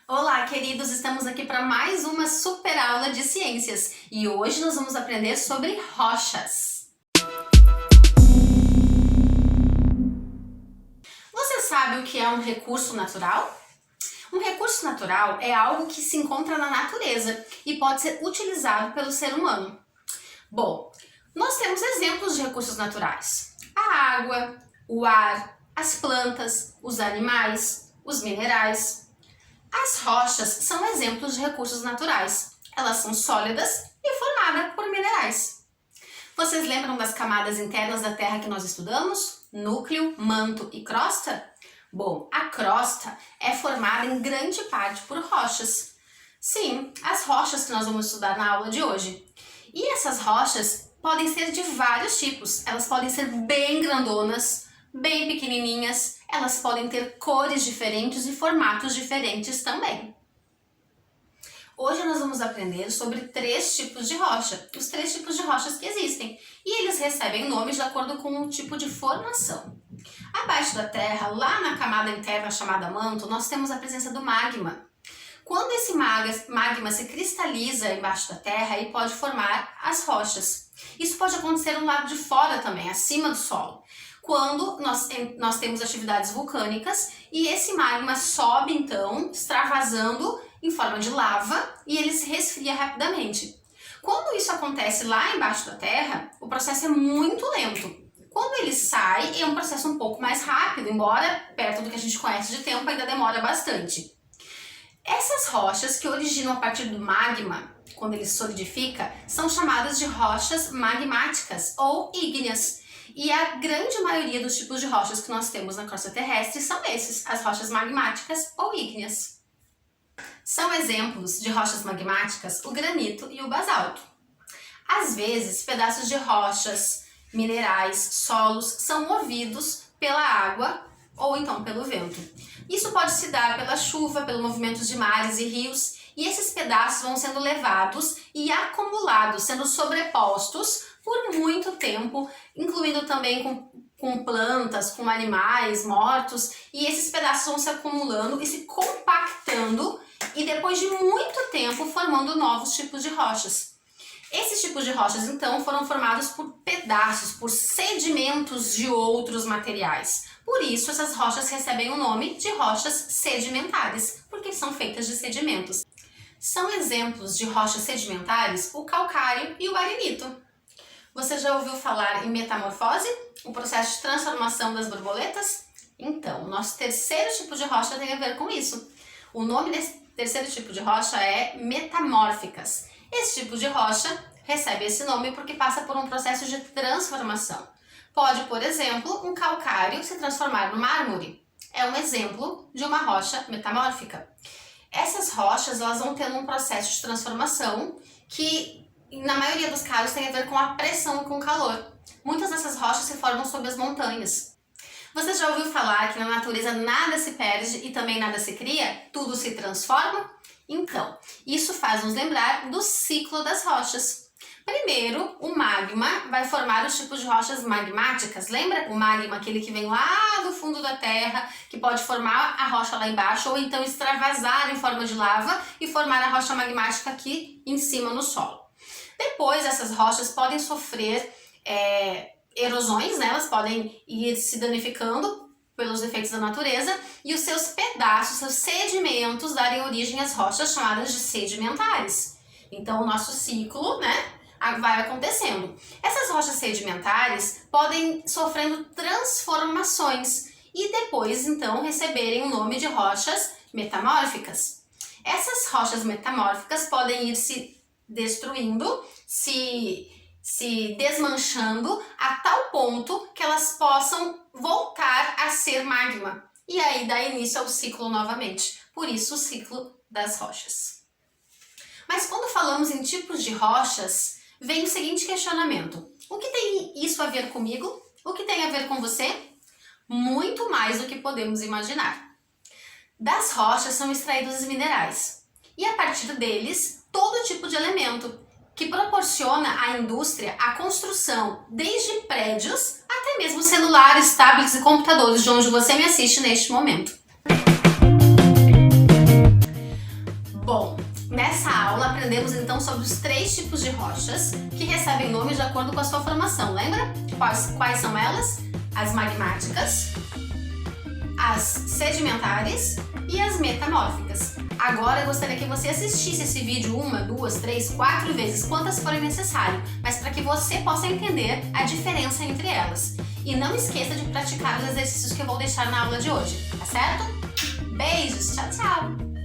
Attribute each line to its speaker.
Speaker 1: Olá, queridos! Estamos aqui para mais uma super aula de ciências e hoje nós vamos aprender sobre rochas. Você sabe o que é um recurso natural? Um recurso natural é algo que se encontra na natureza e pode ser utilizado pelo ser humano. Bom, nós temos exemplos de recursos naturais: a água, o ar, as plantas, os animais, os minerais. As rochas são exemplos de recursos naturais. Elas são sólidas e formadas por minerais. Vocês lembram das camadas internas da Terra que nós estudamos? Núcleo, manto e crosta? Bom, a crosta é formada em grande parte por rochas. Sim, as rochas que nós vamos estudar na aula de hoje. E essas rochas podem ser de vários tipos. Elas podem ser bem grandonas, bem pequenininhas, elas podem ter cores diferentes e formatos diferentes também. Hoje nós vamos aprender sobre 3 tipos de rocha, os 3 tipos de rochas que existem, e eles recebem nomes de acordo com o tipo de formação. Abaixo da Terra, lá na camada interna chamada manto, nós temos a presença do magma. Quando esse magma se cristaliza embaixo da Terra, ele pode formar as rochas. Isso pode acontecer no lado de fora também, acima do solo, quando nós temos atividades vulcânicas e esse magma sobe então, extravasando em forma de lava e ele se resfria rapidamente. Quando isso acontece lá embaixo da Terra, o processo é muito lento. Quando ele sai, é um processo um pouco mais rápido, embora perto do que a gente conhece de tempo ainda demora bastante. Essas rochas que originam a partir do magma, quando ele solidifica, são chamadas de rochas magmáticas ou ígneas. E a grande maioria dos tipos de rochas que nós temos na crosta terrestre são esses, as rochas magmáticas ou ígneas. São exemplos de rochas magmáticas o granito e o basalto. Às vezes, pedaços de rochas, minerais, solos são movidos pela água ou então pelo vento. Isso pode se dar pela chuva, pelo movimento de mares e rios, e esses pedaços vão sendo levados e acumulados, sendo sobrepostos por muito tempo, incluindo também com plantas, com animais mortos, e esses pedaços vão se acumulando e se compactando e depois de muito tempo formando novos tipos de rochas. Esses tipos de rochas então foram formados por pedaços, por sedimentos de outros materiais. Por isso essas rochas recebem o nome de rochas sedimentares, porque são feitas de sedimentos. São exemplos de rochas sedimentares o calcário e o arenito. Você já ouviu falar em metamorfose, o processo de transformação das borboletas? Então, o nosso terceiro tipo de rocha tem a ver com isso. O nome desse terceiro tipo de rocha é metamórficas. Esse tipo de rocha recebe esse nome porque passa por um processo de transformação. Pode, por exemplo, um calcário se transformar no mármore. É um exemplo de uma rocha metamórfica. Essas rochas elas vão tendo um processo de transformação que, na maioria dos casos, tem a ver com a pressão e com o calor. Muitas dessas rochas se formam sob as montanhas. Você já ouviu falar que na natureza nada se perde e também nada se cria? Tudo se transforma? Então, isso faz nos lembrar do ciclo das rochas. Primeiro, o magma vai formar os tipos de rochas magmáticas. Lembra? O magma, aquele que vem lá do fundo da Terra, que pode formar a rocha lá embaixo ou então extravasar em forma de lava e formar a rocha magmática aqui em cima no solo. Depois, essas rochas podem sofrer erosões, né? Elas podem ir se danificando pelos efeitos da natureza e os seus pedaços, seus sedimentos darem origem às rochas chamadas de sedimentares. Então, o nosso ciclo, né, vai acontecendo. Essas rochas sedimentares podem sofrendo transformações e depois, então, receberem o nome de rochas metamórficas. Essas rochas metamórficas podem ir se destruindo, se desmanchando a tal ponto que elas possam voltar a ser magma. E aí dá início ao ciclo novamente. Por isso o ciclo das rochas. Mas quando falamos em tipos de rochas, vem o seguinte questionamento: o que tem isso a ver comigo? O que tem a ver com você? Muito mais do que podemos imaginar. Das rochas são extraídos os minerais, e a partir deles, todo tipo de elemento, que proporciona à indústria a construção desde prédios até mesmo celulares, tablets e computadores, de onde você me assiste neste momento. aprendemos então sobre os 3 tipos de rochas que recebem nome de acordo com a sua formação, lembra? Quais são elas? As magmáticas, as sedimentares e as metamórficas. Agora eu gostaria que você assistisse esse vídeo 1, 2, 3, 4 vezes, quantas forem necessário, mas para que você possa entender a diferença entre elas. E não esqueça de praticar os exercícios que eu vou deixar na aula de hoje, tá certo? Beijos, tchau, tchau!